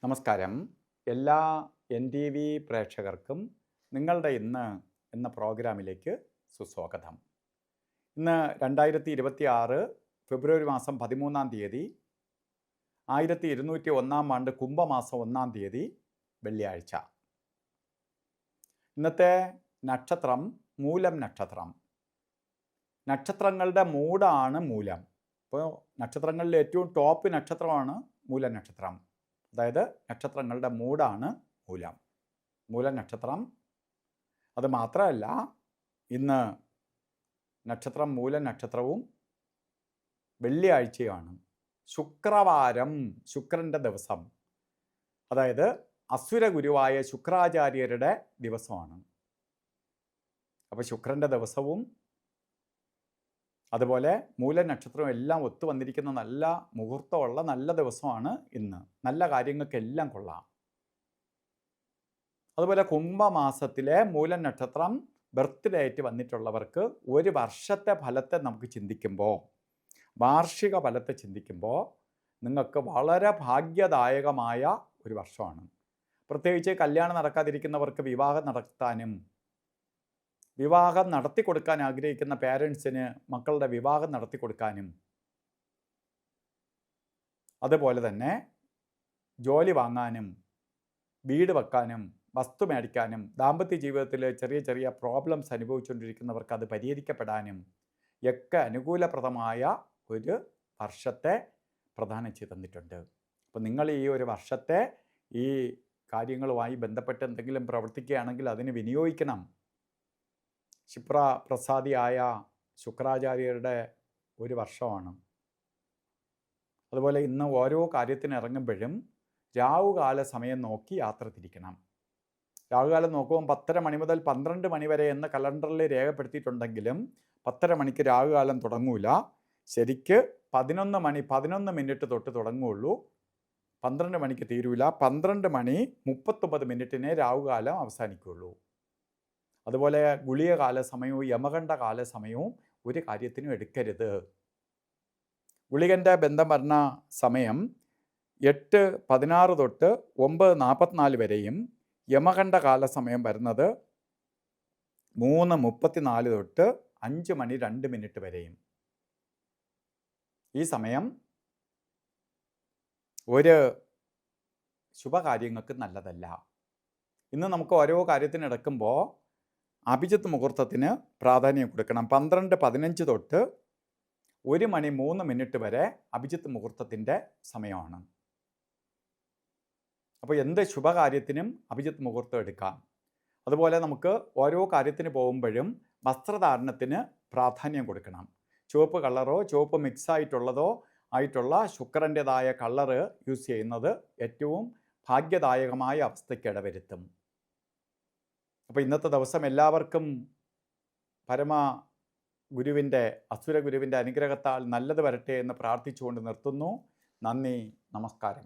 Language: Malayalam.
നമസ്കാരം. എല്ലാ NTV പ്രേക്ഷകർക്കും നിങ്ങളുടെ ഇന്ന് എന്ന പ്രോഗ്രാമിലേക്ക് സുസ്വാഗതം. ഇന്ന് 2026 ഫെബ്രുവരി മാസം 13-ാം തീയതി 1201 ആണ്ട് കുംഭമാസം 1-ാം തീയതി വെള്ളിയാഴ്ച. ഇന്നത്തെ നക്ഷത്രം മൂലം നക്ഷത്രം. നക്ഷത്രങ്ങളുടെ മൂടാണ് മൂലം. അപ്പോൾ നക്ഷത്രങ്ങളിൽ ഏറ്റവും ടോപ്പ് നക്ഷത്രമാണ് മൂലം നക്ഷത്രം. അതായത് നക്ഷത്രങ്ങളുടെ മൂടാണ് മൂലം. മൂലം നക്ഷത്രം. അത് മാത്രമല്ല, ഇന്ന് നക്ഷത്രം മൂലം നക്ഷത്രവും വെള്ളിയാഴ്ചയാണ്. ശുക്രവാരം, ശുക്രൻ്റെ ദിവസം. അതായത് അസുര ഗുരുവായ ശുക്രാചാര്യരുടെ ദിവസമാണ്. അപ്പോൾ ശുക്രൻ്റെ ദിവസവും അതുപോലെ മൂല നക്ഷത്രവും എല്ലാം ഒത്തു വന്നിരിക്കുന്ന നല്ല മുഹൂർത്തമുള്ള നല്ല ദിവസമാണ് ഇന്ന്. നല്ല കാര്യങ്ങൾക്കെല്ലാം കൊള്ളാം. അതുപോലെ കുംഭമാസത്തിലെ മൂല നക്ഷത്രം ബർത്ത്ഡേ ആയിട്ട് വന്നിട്ടുള്ളവർക്ക് ഒരു വർഷത്തെ ഫലത്തെ നമുക്ക് ചിന്തിക്കുമ്പോൾ, വാർഷിക ഫലത്തെ ചിന്തിക്കുമ്പോൾ നിങ്ങൾക്ക് വളരെ ഭാഗ്യദായകമായ ഒരു വർഷമാണ്. പ്രത്യേകിച്ച് കല്യാണം നടക്കാതിരിക്കുന്നവർക്ക് വിവാഹം നടത്താനും, വിവാഹം നടത്തി കൊടുക്കാൻ ആഗ്രഹിക്കുന്ന പേരൻസിന് മക്കളുടെ വിവാഹം നടത്തി കൊടുക്കാനും, അതുപോലെ തന്നെ ജോലി വാങ്ങാനും, വീട് വെക്കാനും, വസ്തു മേടിക്കാനും, ദാമ്പത്യ ജീവിതത്തിൽ ചെറിയ ചെറിയ പ്രോബ്ലംസ് അനുഭവിച്ചുകൊണ്ടിരിക്കുന്നവർക്ക് അത് പരിഹരിക്കപ്പെടാനും ഒക്കെ അനുകൂലപ്രദമായ ഒരു വർഷത്തെ പ്രദാനം ചെയ്തു തന്നിട്ടുണ്ട്. അപ്പോൾ നിങ്ങൾ ഈ ഒരു വർഷത്തെ ഈ കാര്യങ്ങളുമായി ബന്ധപ്പെട്ട് എന്തെങ്കിലും പ്രവർത്തിക്കുകയാണെങ്കിൽ അതിന് വിനിയോഗിക്കണം. ക്ഷിപ്രപ്രസാദിയായ ശുക്രാചാര്യരുടെ ഒരു വർഷമാണ്. അതുപോലെ ഇന്ന് ഓരോ കാര്യത്തിന് ഇറങ്ങുമ്പോഴും രാവുകാല സമയം നോക്കി യാത്ര തിരിക്കണം. രാവുകാലം നോക്കുമ്പോൾ 10:30 മണി മുതൽ 12 മണി വരെ എന്ന് കലണ്ടറിൽ രേഖപ്പെടുത്തിയിട്ടുണ്ടെങ്കിലും 10:30 മണിക്ക് രാവുകാലം തുടങ്ങൂല. ശരിക്ക് 11 മിനിറ്റ് തൊട്ട് തുടങ്ങുകയുള്ളൂ. 12 മണിക്ക് തീരൂല. 12 മണി 39 മിനിറ്റിനെ രാവുകാലം അവസാനിക്കുകയുള്ളൂ. അതുപോലെ ഗുളിക കാല സമയവും യമകണ്ഠ കാല സമയവും ഒരു കാര്യത്തിനും എടുക്കരുത്. ഗുളികൻ്റെ ബന്ധം വരുന്ന സമയം 8:16 തൊട്ട് 9:44 വരെയും യമകണ്ഠ കാല സമയം വരുന്നത് 3:34 തൊട്ട് 5 മണി 2 മിനിറ്റ് വരെയും. ഈ സമയം ഒരു ശുഭകാര്യങ്ങൾക്ക് നല്ലതല്ല. ഇന്ന് നമുക്ക് ഓരോ കാര്യത്തിന് എടുക്കുമ്പോൾ അഭിജിത്ത് മുഹൂർത്തത്തിന് പ്രാധാന്യം കൊടുക്കണം. 12:15 തൊട്ട് 1 മണി 3 മിനിറ്റ് വരെ അഭിജിത്ത് മുഹൂർത്തത്തിൻ്റെ സമയമാണ്. അപ്പോൾ എന്ത് ശുഭകാര്യത്തിനും അഭിജിത്ത് മുഹൂർത്തം എടുക്കാം. അതുപോലെ നമുക്ക് ഓരോ കാര്യത്തിന് പോകുമ്പോഴും വസ്ത്രധാരണത്തിന് പ്രാധാന്യം കൊടുക്കണം. ചുവപ്പ് കളറോ ചുവപ്പ് മിക്സ് ആയിട്ടുള്ള ശുക്രൻ്റെതായ കളറ് യൂസ് ചെയ്യുന്നത് ഏറ്റവും ഭാഗ്യദായകമായ അവസ്ഥയ്ക്ക് ഇടവരുത്തും. അപ്പോൾ ഇന്നത്തെ ദിവസം എല്ലാവർക്കും പരമ ഗുരുവിൻ്റെ, അസുര ഗുരുവിൻ്റെ അനുഗ്രഹത്താൽ നല്ലത് വരട്ടെ എന്ന് പ്രാർത്ഥിച്ചുകൊണ്ട് നിർത്തുന്നു. നന്ദി, നമസ്കാരം.